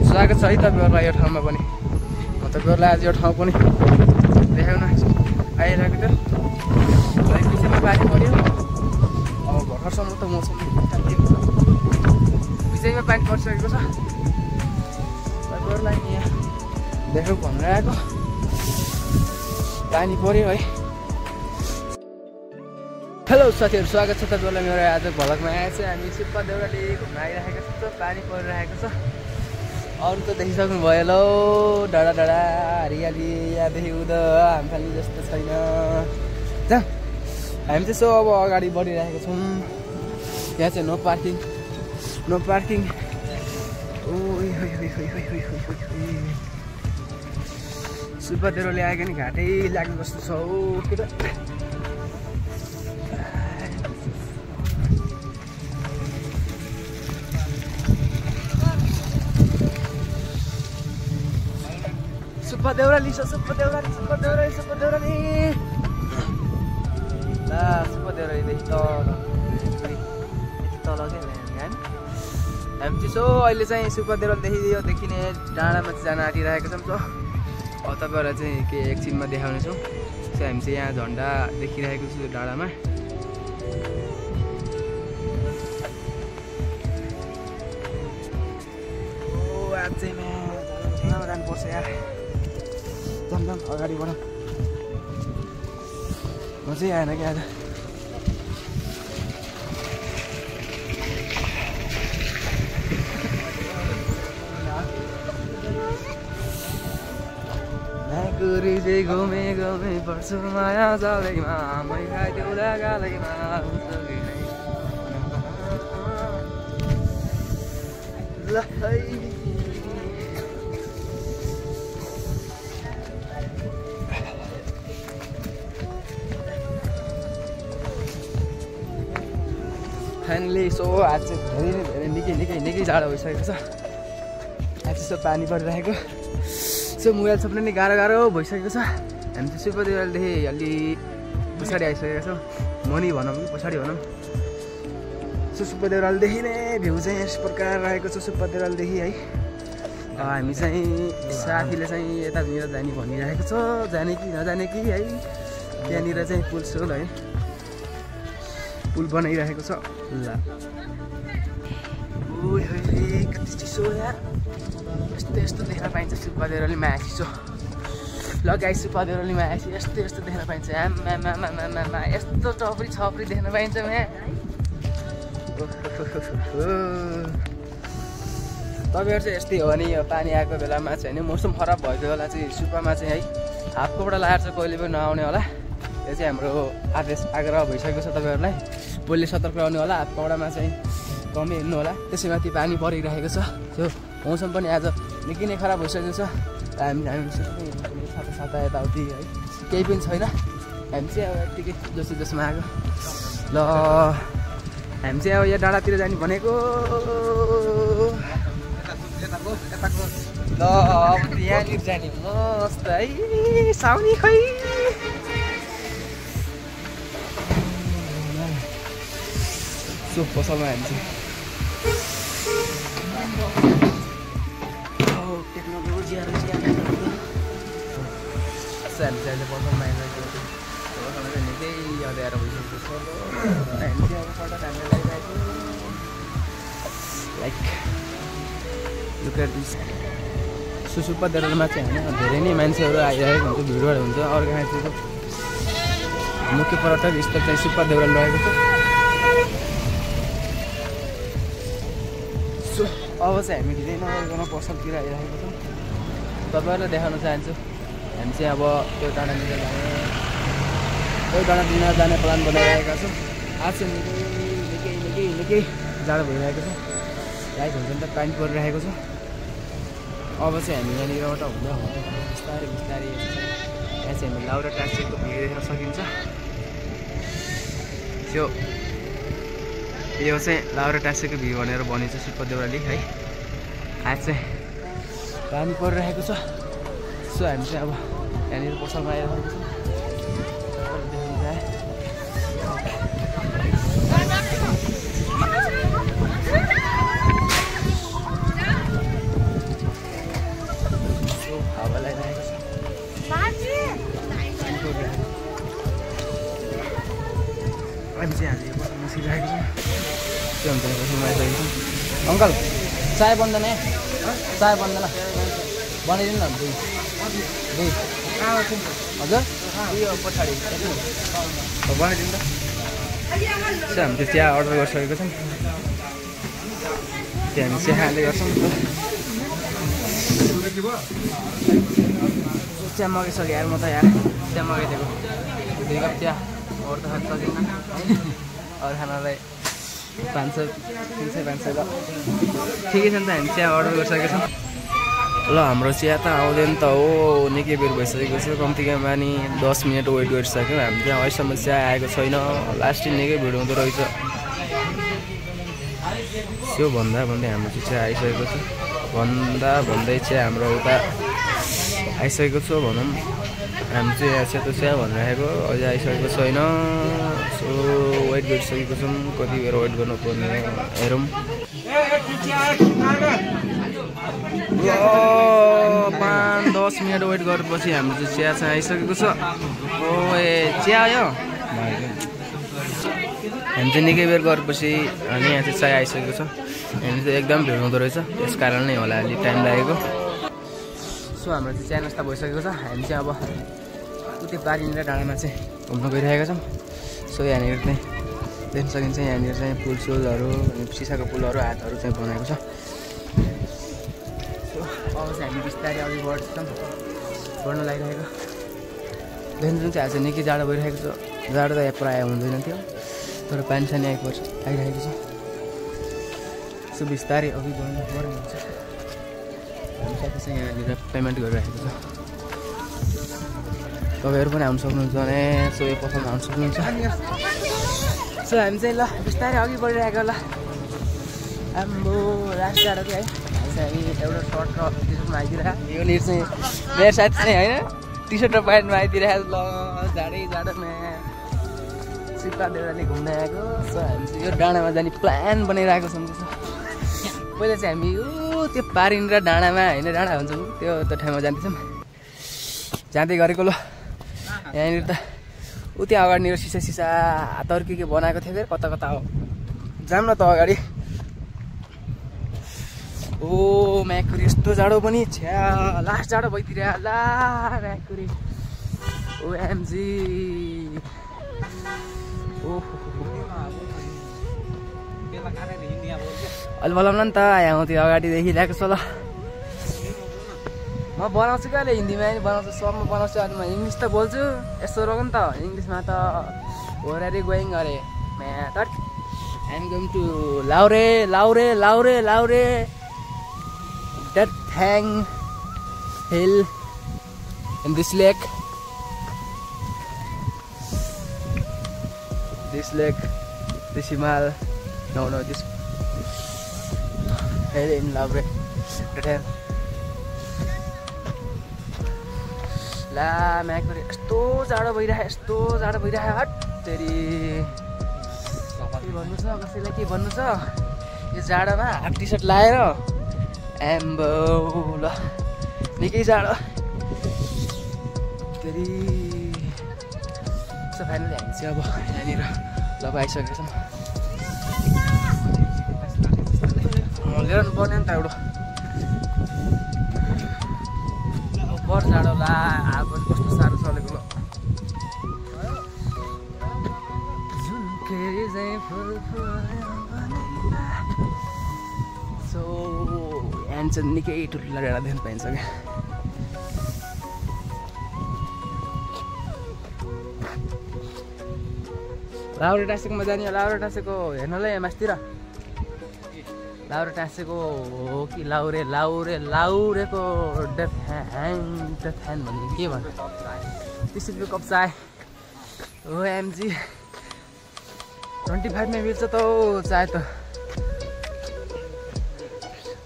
स्वागत छ है तपाईँहरूलाई यो ठाउँमा पनि। म तपाईँहरूलाई आज यो ठाउँ पनि देखाउन आइरहेको थियो। बिचैमा पानी पर्यो। अब भर्खरसम्म त मौसम बिचैमा पानी परिसकेको छ। तपाईँहरूलाई यहाँ देखाउ भनेर आएको। पानी पर्यो है। हेलो साथीहरू, स्वागत छ तपाईँहरूलाई मेरो आज भ्लगमा। आएर चाहिँ हामी सुप्पा देउराली घुम्न आइरहेको छ। पानी परिरहेको छ। अरू त देखिसक्नु भयो। ल डाँडा डाँडा हरियाली यहाँदेखि उता हामफाली जस्तो छैन। जा हामी चाहिँ सो अब अगाडि बढिरहेको छौँ। यहाँ चाहिँ no parking no parking. Suppa Deurali आएको नि घाटै लाग्ने जस्तो छ हौ केटा। सुप्पा देउराली छ। सुप्पा देउराली सुप्पा देउराली सुप्पा देउराली ल सुप्पा देउरालीदेखि तल के हामी चाहिँ सो अहिले चाहिँ सुप्पा देउरालीदेखि यो देखिने डाँडामा चाहिँ जान आँटिरहेको छौँ। अब तपाईँहरूलाई चाहिँ के एकछिनमा देखाउने छौँ। सो हामी चाहिँ यहाँ झन्डा देखिरहेको छु डाँडामा। आज चाहिँ म जानुपर्छ यार। जाम अगाडि बढ। मजै आएन कि आज। गुरु चाहिँ घुमे घुमे पर्छु माया जालैमा मै खाइदेउला गालैमा ल है। फाइनली सो आज चाहिँ धेरै निकै जाडो भइसकेको छ। आज यसो पानी परिरहेको। सो मोबाइल छोप्न नि गाह्रो भइसकेको छ। हामी चाहिँ सुप्पा देउरालीदेखि अलि पछाडि आइसकेको छौँ। मनी भनौँ कि पछाडि भनौँ। सो सुप्पा देउरालीदेखि नै भ्यू चाहिँ यस प्रकार रहेको छ सुप्पा देउरालीदेखि है। हामी चाहिँ साथीले चाहिँ यतानिर जाने भनिरहेको छ। जाने कि नजाने कि है। त्यहाँनिर चाहिँ पुल सोल है, पुल बनाइरहेको छ। ल कति चिसो यार। यस्तो देख्न पाइन्छ सुप्पा देउरालीमा आए चिसो। ल गाइस सुप्पा देउरालीमा आएपछि यस्तो देख्न पाइन्छ। आमा यस्तो टपरी छपरी देख्न पाइन्छ म्या। तपाईँहरू चाहिँ यस्तै हो भने यो पानी आएको बेलामा चाहिँ होइन मौसम खराब भएको बेला चाहिँ सुप्पामा चाहिँ है हाफ कपडा लगाएर चाहिँ कहिले पनि नआउने होला। यो चाहिँ हाम्रो आदेश आग्रह भइसकेको छ तपाईँहरूलाई। पहिले सतर्क रहनु होला। हाफ कपडामा चाहिँ कमै हिँड्नु होला। त्यसैमाथि पानी परिरहेको छ। त्यो मौसम पनि आज निकै नै खराब भइसकेको छ। हामी छाता यताउति है केही पनि छैन। हामी चाहिँ अब यत्तिकै जसमा आएको। ल हामी चाहिँ अब यहाँ डाँडातिर जाने भनेको। ल अब यहाँनिर जाने मस्त है साउनी खै। सो पसलमा हामी चाहिँ टेक्नोलोजीहरू चाहिँ अहिले पसलमा आइरहेको छ। पसलमा चाहिँ निकै अँध्यारो भइसकेको छ। हामी चाहिँ अब पल्ट हामीले लगाइरहेको like look at this. Suppa देउरालीमा चाहिँ होइन धेरै नै मान्छेहरू आइरहेको हुन्छ, भिडभाड हुन्छ। अर्को मुख्य पर्यटक स्थल चाहिँ सुप्पा देउराली रहेको छ। सो अब चाहिँ हामी ढिलै नगरिकन पसलतिर आइरहेको छौँ। तपाईँहरूलाई देखाउन चाहन्छु हामी चाहिँ अब त्यो डाँडातिर जाने प्लान बनाइरहेका छौँ। आज चाहिँ निकै जाडो भइरहेको छ। लाइट हुन्छ नि त पानी परिरहेको छ। अब चाहिँ हामी यहाँनिरबाट हुँदा बिस्तारै यहाँ चाहिँ हामी लाउरा ट्याक्सीको भिड देख्न सकिन्छ। यो चाहिँ लाउरा ट्याक्सीको भिड भनेर भनिन्छ सुप्पा देउराली है। आज चाहिँ पानी परिरहेको छ। सो हामी चाहिँ अब यहाँनिर पसलमा आइरहेको छौँ। गरिसकेको छौँ। अङ्कल चाय बन्दैन चाय बन्दैन बनाइदिनु न दुई हजुर यो पछाडि बनाइदिनु त। हामी त्यो चिया अर्डर गरिसकेको छौँ। त्यो हामी चिया खाँदै गर्छौँ। चिया मगाइसकेँ यार म त यार चिया मगाइदिएको 2 कप चिया अरू त खान सकिन्न अरू खानालाई 500 300 500 ल ठिकै छ नि त। हामी चिया अर्डर गरिसकेको छौँ। ल हाम्रो चिया त आउँदैन त हो निकै बेर भइसकेको छ। कम्तीमा नि 10 मिनट वेट गरिसक्यो। हामी त्यहाँ अहिलेसम्म चिया आएको छैन। लास्ट दिन निकै भिड हुँदो रहेछ। त्यो भन्दा भन्दै हाम्रो चाहिँ चिया आइसकेको छ। भन्दै चाहिँ हाम्रो उता आइसकेको छ भनौँ। हामी चाहिँ यहाँ सेतो चिया भनिरहेको अझै आइसकेको छैन। सो वेट गरिसकेको छौँ। कति बेर वेट गर्नुपर्ने हेरौँ। 5-10 मिनट वेट गरेपछि हाम्रो चाहिँ चिया चाहिँ आइसकेको छ। ओ ए चिया आयो। हामी चाहिँ निकै बेर गरेपछि अनि यहाँ चाहिँ चिया आइसकेको छ। हामी चाहिँ एकदम भिड हुँदो रहेछ। त्यस कारण नै होला अलि टाइम लागेको। सो हाम्रो चाहिँ चिया नास्ता भइसकेको छ। हामी चाहिँ अब उतै बारीनिर डाँडामा चाहिँ घुम्न गइरहेका छौँ। सो यहाँनिर चाहिँ देख्न सकिन्छ। यहाँनिर चाहिँ पुलसुलहरू सिसाको पुलहरू हातहरू चाहिँ बनाएको छ। सो अब चाहिँ हामी बिस्तारै अघि बढ्न लागिरहेको। देख्न जुन चाहिँ आज निकै जाडो भइरहेको छ। जाडो त यहाँ प्रायः हुँदैन थियो तर पानी सानी आइरहेको छ। सो बिस्तारै अघि बढ्नु हुन्छ। हामी साथी चाहिँ यहाँनिर पेमेन्ट गरिरहेको छ। तपाईँहरू पनि आउनु सक्नुहुन्छ भने सो यो पसलमा आउनु सक्नुहुन्छ। सो हामी चाहिँ ल बिस्तारै अघि बढिरहेको ल आम्बो लास्ट जाडो कि है। हामी एउटा सर्ट र टी सर्टमा आइदिरहेको। यो निर चाहिँ मेरो साथी चाहिँ होइन टी सर्ट र प्यान्टमा आइदिरहेको ल जाडोमा सिक्का देउराली घुम्न आएको। सो हामी चाहिँ यो डाँडामा जाने प्लान बनाइरहेको छौँ। पहिला चाहिँ हामी त्यो पारिन र डाँडामा होइन डाँडा हुन्छ त्यो ठाउँमा जाँदैछौँ। जाँदै गरेको ल यहाँनिर त त्यहाँ अगाडिनिर सिसा हातहरू के बनाएको थियो फेरि कता हो जाम न त अगाडि। ओ म्याकुरी यस्तो जाडो पनि छ्या लास्ट जाडो भइदिएर ला म्याकुरी ओएमजी। अलि बोलाउन नि त यहाँ त्यो अगाडि देखिरहेको छ ल। म बनाउँछु क्या अहिले हिन्दीमा पनि बनाउँछु सबमा बनाउँछु। अनि म इङ्ग्लिस त बोल्छु यस्तो रोग नि त इङ्ग्लिसमा त होरारी गोइङ अरे म्याटर आइएम गोइङ टु लाउरे that hang hill in this lake this himal no this hill in Laure that hill ला म्याकुरी यस्तो जाडो भइरहेको हट तेरी के भन्नु छ कसैलाई के भन्नु छ यो जाडोमा हाफ टी सर्ट लाएर एम्बो ल निकै जाडो फेरि। सो फाइनली हामी चाहिँ अब यहाँनिर ल आइसकेको छौँ। लिएर पर्ने नि त एउटा बर जाडो ला अब कस्तो साह्रो चलेको ल। सो यहाँ चाहिँ निकै ठुल्ठुला डाँडा देख्न पाइन्छ क्या। लाउरे टाँसेकोमा जाने लाउरे टाँसेको हेर्नलाई मास्तिर लाउरे टाँसेको हो कि लाउरेको डेथ ह्यान्ड भन्ने के भन्नु 30 रुपियाँ कप चाय हो एमजी 25 मा मिल्छ त चाय त।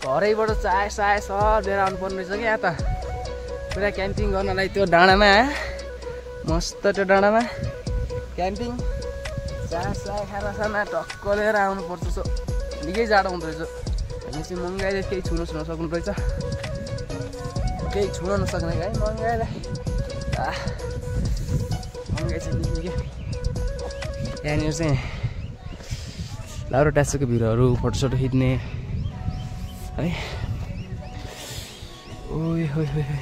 घरैबाट चाय सब लिएर आउनु पर्ने रहेछ कि यहाँ त पुरा क्याम्पिङ गर्नलाई त्यो डाँडामा मस्त त्यो डाँडामा क्याम्पिङ चाय खाना टक्क लिएर आउनुपर्छ। सो निकै जाडो हुँदो रहेछ। हामी चाहिँ महँगाइले केही छुन सक्नु रहेछ केही छुन नसक्ने है महँगाइलाई महँगाइ चाहिँ निकै यहाँनिर चाहिँ लाउरे टाँसेको भिउहरू फोटोसोटो खिच्ने है। ओए होइ होइ होइ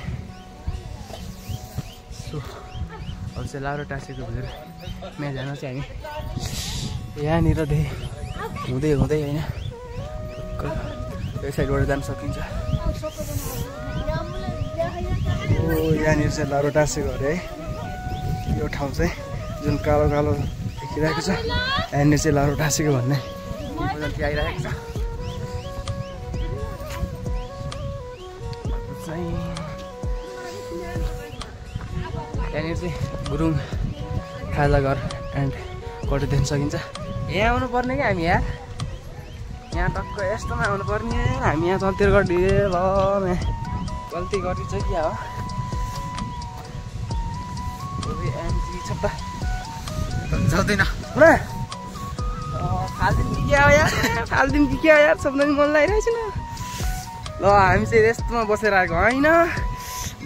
सो अब चाहिँ लाउरे टाँसेको भिउमा जान चाहिँ हामी यहाँनिरदेखि हुँदै हुँदै होइन यो साइडबाट जान सकिन्छ। ओ यहाँनिर चाहिँ लाउरे टाँसेको अरे है यो ठाउँ चाहिँ जुन कालो कालो देखिरहेको छ यहाँनिर चाहिँ लाउरे टाँसेको भन्ने किंवदन्ती आइरहेको छ। यहाँनिर चाहिँ गुरुङ खाजा घर एन्ड कटो देख्न सकिन्छ। यहाँ आउनु पर्ने क्या हामी यहाँ टक्क यस्तोमा आउनु पर्ने हामी यहाँ चल्तिर गरिदिए ल गल्ती गरिन्छ क्या हो एमजी छ त जाउँदैन पुरा फाल्दिन कि क्या हो यार फाल्दिन कि क्या यार सबैले मन लागिरहेछ न। ल हामी चाहिँ यस्तोमा बसेर आएको होइन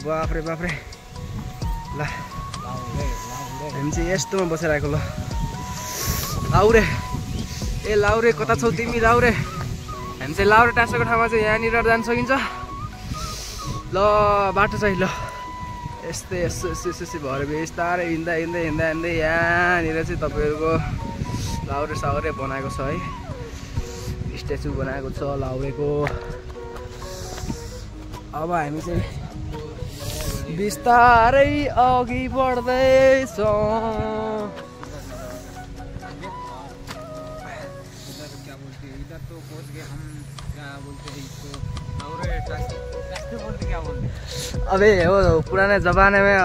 बाफ्रे बाफ्रे ल हामी चाहिँ यस्तोमा बसेर आएको। ल लाउरे ए लाउरे कता छौ तिमी लाउरे? हामी चाहिँ लाउरे टाँसेको ठाउँमा चाहिँ यहाँनिर जान सकिन्छ। ल बाटो चाहिँ ल यस्तै यसो यसो यसो भएर बिस्तारै हिँड्दा हिँड्दै हिँड्दा हिँड्दै यहाँनिर चाहिँ तपाईँहरूको लाउरे साउरे बनाएको छ है स्ट्याचु बनाएको छ लाउरेको। अब हामी चाहिँ बिस्तारै अघि बढ्दैछौँ। अबे वो पुराने ज़माने में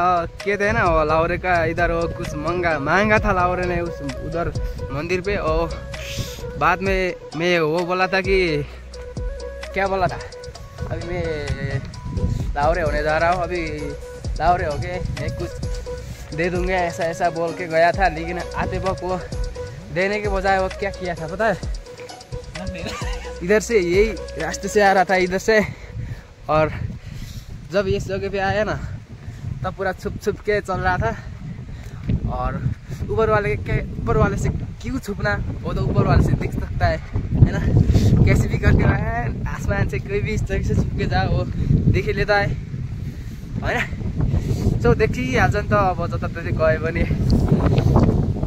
क्या थे ना वो लाहौर का इधर वो कुछ महंगा था लाहौर ने उस उधर मंदिर पे। और बाद में मैं वो बोला था कि क्या बोला था अभी मैं लाहौरे होने जा रहा हूँ अभी लाहौरे हो के मैं कुछ दे दूंगा ऐसा ऐसा बोल के गया था। लेकिन आते वक्त वो देने के बजाय वो क्या किया था पता है इधर से यही रास्ते से आ रहा था इधर से और जब इस जगह पे आया ना तब पूरा छुप छुप के चल रहा था। और ऊपर वाले से क्यों छुपना वो तो ऊपर वाले से दिख सकता है ना कैसे भी करके आसमान से कोई भी इस जगह से छुप के जाए वो देख ही लेता है होइन। सो देखिहाल्छ नि त अब जताततै गयो भने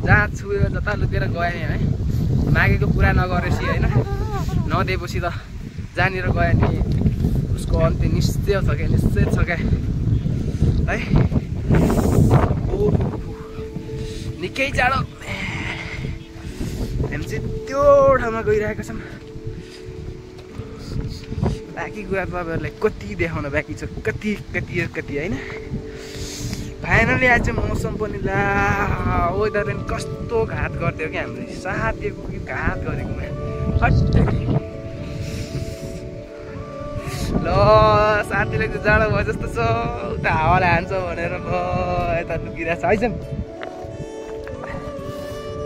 जहाँ छुयो जता लुकेर गयो नि है मागेको पुरा नगरेपछि होइन नदिएपछि त जहाँनिर गयो नि उसको अन्त्य निश्चय छ क्या है। निकै जाडो हामी चाहिँ त्यो ठाउँमा गइरहेका छौँ। बाँकी कुरा तपाईँहरूलाई कति देखाउन बाँकी छ कति होइन। फाइनली आज चाहिँ मौसम पनि ला वेदर पनि कस्तो घात गर्थ्यो क्या हामीले साथीको कि घात गरेकोमा हट। ल साथीले चाहिँ जाडो भयो जस्तो छ उता हावाले हान्छ भनेर ल यता लुकिरहेको छ है।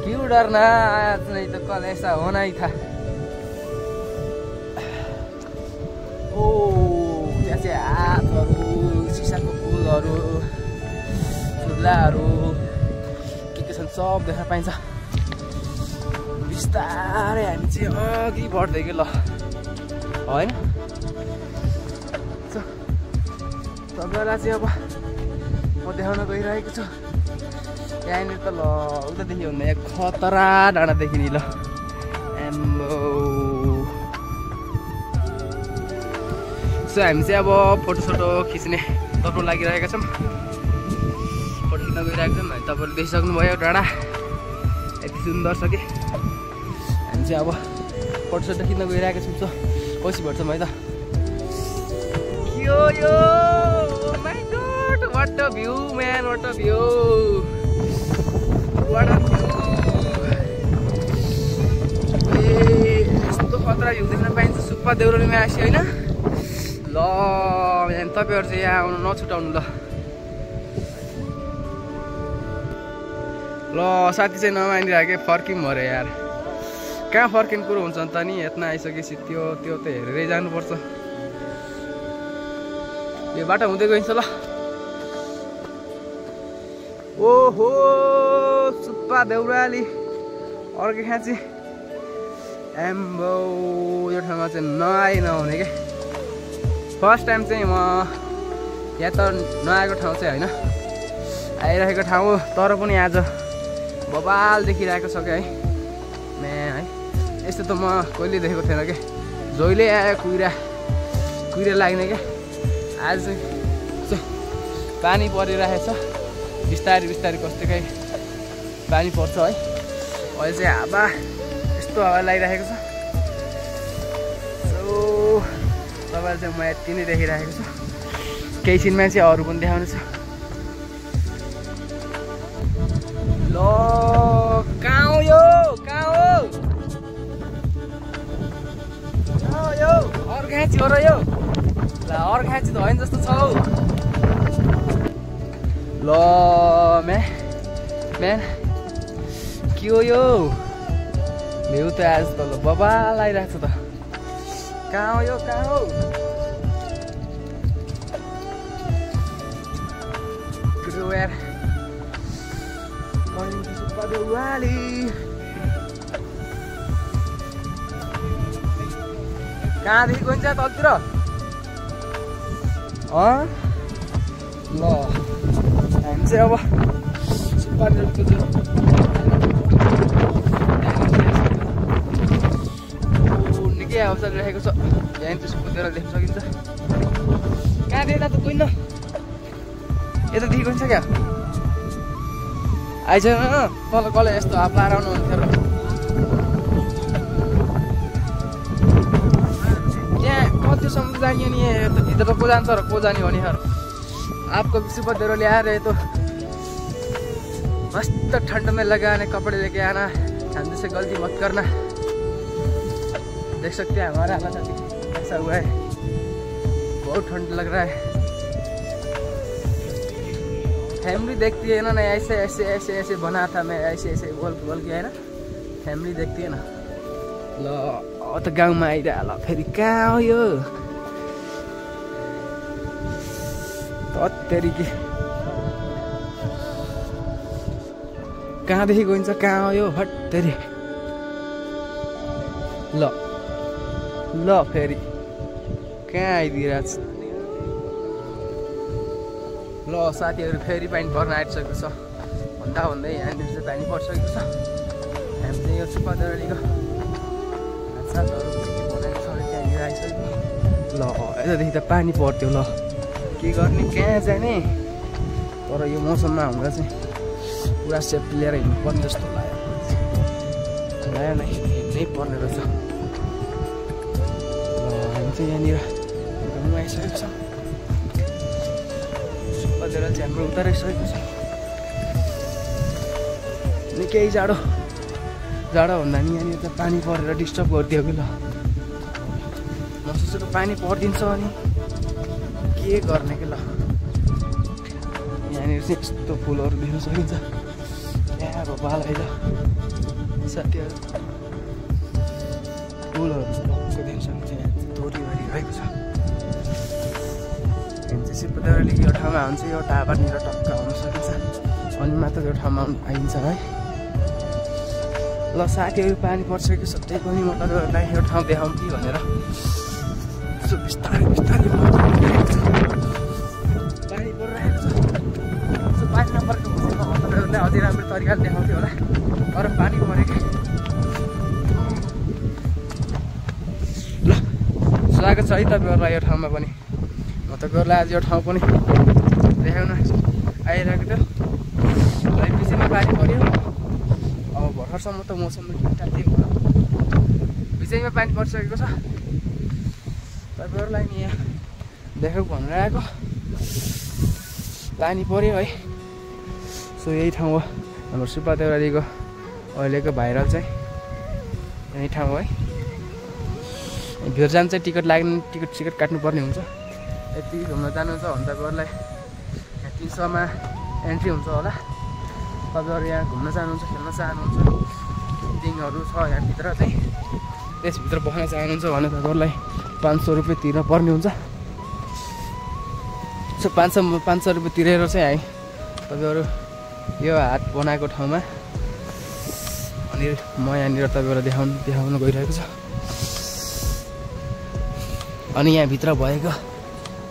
क्यों डरना आज नहीं तो कल ऐसा होना ही था। ओ त्यहाँ चाहिँ हातहरू सिसाको फुलहरू फुल्लाहरू के छन् सब देख्न पाइन्छ। बिस्तारै हामी चाहिँ अघि बढ्दै के ल होइन तपाईँलाई चाहिँ अब म देखाउन गइरहेको छु। यहाँनिर त ल उतादेखि भन्दा यहाँ खतरा डाँडादेखि नि ल सो हामी चाहिँ अब फोटोसोटो खिच्ने तर्फ लागिरहेका छौँ। फोटो खिच्न गइरहेको छौँ तपाईँले देखिसक्नुभयो डाँडा यति सुन्दर छ कि हामी चाहिँ अब फोटोसोटो खिच्न गइरहेका छौँ। सो पछि भेट्छौँ है त। यो my God what a view man what a view यस्तो खतरा भ्यू देख्न पाइन्छ सुक्पा देउरालीमा आएपछि होइन। ल तपाईँहरू चाहिँ यहाँ आउनु नछुटाउनु ल साथी चाहिँ नमानिरहेको फर्किम अरे यार कहाँ फर्किने कुरो हुन्छ नि त नि यत्न आइसकेपछि त्यो त हेरेरै जानुपर्छ। यो बाटो हुँदै गइन्छ ल। ओहो सुप्पा देउराली अर्को खाँची एम्बो यो ठाउँमा चाहिँ नआउने के फर्स्ट टाइम चाहिँ म यहाँ त नआएको ठाउँ चाहिँ होइन आइरहेको ठाउँ हो तर पनि आज बबाल देखिरहेको छ क्या है म्यान है यस्तो त म कहिले देखेको थिएन क्या जहिले आयो कुहिरा लाग्ने क्या आज चाहिँ पानी परिरहेको छ बिस्तारै कस्तो काहीँ पानी पर्छ है अहिले चाहिँ हावा यस्तो हावा लागिरहेको छ सो तपाईँले चाहिँ म यति नै देखिरहेको छु केही छिनमा चाहिँ अरू पनि देखाउनु छ ल कहाँ हो यो अर्घाँची हो र यो ल अर्घाँची त होइन जस्तो छ हौ ल म्यान के हो यो भ्यू त आज त ल बबाल आइरहेको छ त कहाँ हो कहाँदेखि गइन्छ तलतिर ल हामी चाहिँ अब निकै अवसर रहेको छ यहाँ त्यसो कुदेर देख्न सकिन्छ कहाँदेखि त कुहिन्न यतादेखि गइन्छ क्या आइसकेन तल कसले यस्तो हात लाएर आउनुहुन्थ्यो र त्यहाँ कतिसम्म जाने नि इधर तो को जान्छ र को जाने भने आपको सुपर देरो ले आ रहे तो मस्त ठंड में लगाने कपड़े लेके आना ठंड से गलती मत करना देख सकते हैं हमारा हालत ऐसा हुआ है बहुत ठंड लग रहा है फैमिली देखती है ना ऐसे ऐसे ऐसे ऐसे बना था मैं ऐसे ऐसे बोल के है ना फैमिली देखती है ना ल त गाउँमा आइरह ल फेरि कहाँ हो यो तेरिकी कहाँदेखि गइन्छ कहाँ हो यो हट तेरि ल फेरि कहाँ आइदिरहेछ ल साथीहरू फेरि पानी पर्न आइसकेको छ भन्दै यहाँनिर चाहिँ पानी परिसकेको छ हामी चाहिँ यो सुपादरीको साथहरू बनाएको छ त्यहाँनिर आइसक्यो ल यतादेखि त पानी पर्थ्यो ल के गर्ने कहाँ जाने तर यो मौसममा हुँदा चाहिँ पुरा सेफ्टी लिएर हिँड्नुपर्ने जस्तो लाग्यो नै हिँड्नै पर्ने रहेछ हामी चाहिँ यहाँनिर घुम्नु आइसकेको छ सुपादेर चाहिँ हाम्रो उतारिसकेको छ निकै जाडो भन्दा नि यहाँनिर त पानी परेर डिस्टर्ब गरिदियो कि ल म सोचेको पानी परिदिन्छ अनि के गर्ने कि ल यहाँनिर चाहिँ यस्तो फुलहरू देख्न सकिन्छ यहाँ अब बाल आइज साथीहरू फुलहरू देख्न सकिन्छ यहाँ तोरीभरि रहेको छ हामी चाहिँ सिपदारले यो ठाउँमा हुन्छ यो टावरनिर टक्क आउन सकिन्छ अनि मात्र यो ठाउँमा आइन्छ है ल साथीहरू पानी पर्छ कि सबै पनि म तपाईँहरूलाई यो ठाउँ देखाउँ कि भनेर यसो बिस्तारै पानी परिरहेको छ यसो पानी नपरेको हुन्छ तपाईँहरूलाई अझै राम्रो तरिकाले देखाउँथ्यो होला तर पानी परेको ल स्वागत छ है तपाईँहरूलाई यो ठाउँमा पनि म तपाईँहरूलाई आज यो ठाउँ पनि देखाउन आइरहेको थियो बिचैमा पानी पऱ्यो अब भर्खरसम्म त मौसम ठिकठाक थियो बिचैमा पानी परिसकेको छ तपाईँहरूलाई नि यहाँ देखाउँ भनेर आएको पानी पऱ्यो है सो यही ठाउँ हो हाम्रो सुब्बा देउरालीको अहिलेको भाइरल चाहिँ यही ठाउँ है भित्र जानु चाहिँ टिकट काट्नुपर्ने हुन्छ यति घुम्न जानुहुन्छ भने तपाईँहरूलाई 300मा एन्ट्री हुन्छ होला तपाईँहरू यहाँ घुम्न चाहनुहुन्छ खेल्न चाहनुहुन्छ दिङहरू छ यहाँभित्र चाहिँ त्यसभित्र बस्न चाहनुहुन्छ भने तपाईँहरूलाई 500 रुपियाँ तिर्न पर्ने हुन्छ सो 500 रुपियाँ तिरेर चाहिँ है तपाईँहरू यो हात बनाएको ठाउँमा अनि म यहाँनिर तपाईँलाई देखाउन गइरहेको छु। अनि यहाँभित्र भएको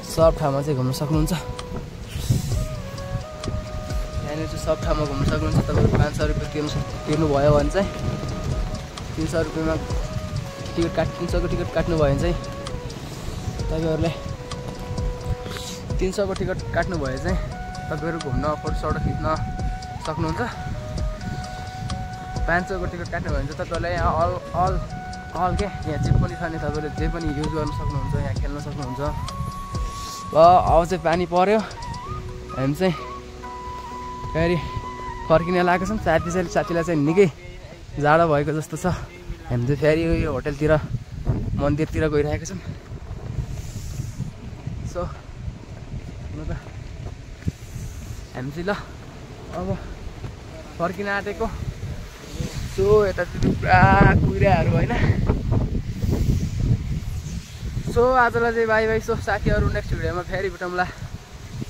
सब ठाउँमा चाहिँ घुम्न सक्नुहुन्छ। यहाँनिर चाहिँ सब ठाउँमा घुम्न सक्नुहुन्छ। तपाईँको 500 रुपियाँ तिर्नुभयो भने चाहिँ 300 रुपियाँमा टिकट 300को टिकट काट्नुभयो भने चाहिँ तपाईँहरूले 300को टिकट काट्नुभयो चाहिँ तपाईँहरू घुम्न फोटोसोटो खिच्न सक्नुहुन्छ। 500को टिकट काट्नुभयो भने चाहिँ तपाईँहरूलाई यहाँ अल के यहाँ जे पनि छ नि तपाईँले जे पनि युज गर्न सक्नुहुन्छ, यहाँ खेल्न सक्नुहुन्छ। ल अब चाहिँ पानी पर्यो, हामी चाहिँ फेरि फर्किन लागेको छौँ। साथीलाई चाहिँ निकै जाडो भएको जस्तो छ। हामी चाहिँ फेरि यो होटलतिर मन्दिरतिर गइरहेको छौँ। सो हुन त हामी चाहिँ ल अब फर्किन आँटेको। सो यतातिर पुरा कुहिराहरू होइन। सो आजलाई चाहिँ बाई बाई। सो साथीहरू नेक्स्ट भिडियोमा फेरि भेटौँला।